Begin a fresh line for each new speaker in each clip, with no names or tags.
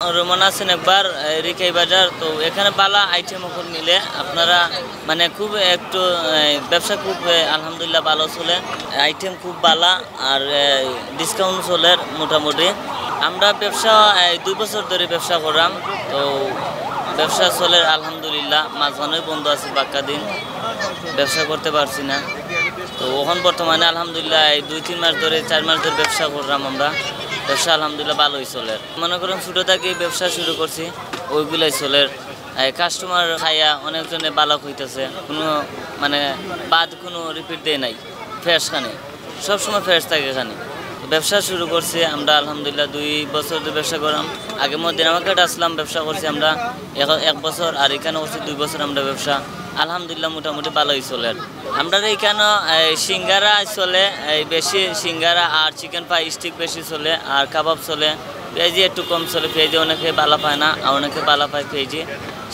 Roman আছেন একবার রিকাই বাজার, তো এখানে বালা আইটেম ওপর মিলে আপনারা মানে খুব একটু ব্যবসা খুব আলহামদুলিল্লাহ ভালো চলে, আইটেম খুব বালা আর ডিসকাউন্ট চলে মোটামুটি। আমরা ব্যবসা 2 বছর ধরে ব্যবসা করলাম, তো ব্যবসা চলে আলহামদুলিল্লাহ। মাঝখানে বন্ধ আছে বাক্কা দিন, ব্যবসা করতে পারছি না। তো এখন বর্তমানে আলহামদুলিল্লাহ 2-3 মাস ধরে 4 মাস ধরে ব্যবসা করলাম আমরা। ব্যবসা আলহামদুলিল্লাহ ভালোই চলে। মনে করেন ছোটো থেকে ব্যবসা শুরু করছি, ওইগুলাই চলে। কাস্টমার খাইয়া অনেকজনে বালক হইতেছে, কোনো মানে বাদ কোনো রিপিট দেয় নাই। ফ্রেশ খানে সবসময় ফ্রেশ থাকে এখানে। ব্যবসা শুরু করছি আমরা আলহামদুলিল্লাহ 2 বছর ধরে ব্যবসা করলাম। আগে মদিনা মার্কেট আসলাম, ব্যবসা করছি আমরা 1 বছর, আর এখানে করছি 2 বছর আমরা ব্যবসা। আলহামদুলিল্লাহ মোটামুটি ভালোই চলে। আমরা এইখানে সিঙ্গারা চলে বেশি, সিঙ্গারা আর চিকেন ফ্রাই স্টিক বেশি চলে, আর কাবাব চলে। পেঁয়াজি একটু কম চলে, পেঁয়াজি অনেকে বালা পায় না, আর অনেকে বালা পায় পেঁয়াজি।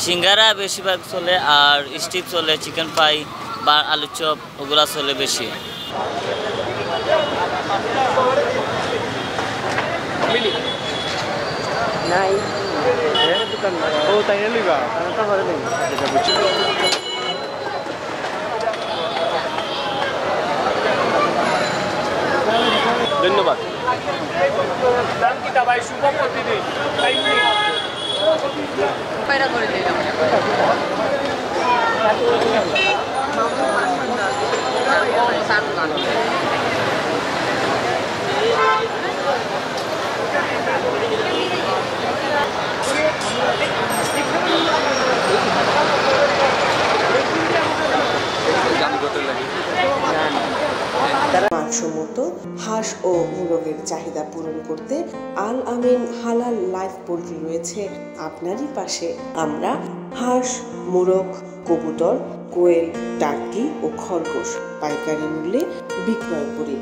সিঙ্গারা বেশিরভাগ চলে, আর স্টিক চলে, চিকেন ফ্রাই বা আলু চপ ওগুলা চলে বেশি।
নাই দোকান ও তাই লইবা তা করে নেই। ধন্যবাদ। দাম কি ভাই? শুভ প্রতিদিন পায়রা করে দিলাম।
মানসম্মত হাঁস ও মুরগের চাহিদা পূরণ করতে আল আমিন হালাল লাইফ পোল্ট্রি রয়েছে আপনারই পাশে। আমরা হাঁস, মুরগ, কবুতর, কোয়েল, টার্কি ও খরগোশ পাইকারি মূল্যে বিক্রয় করি।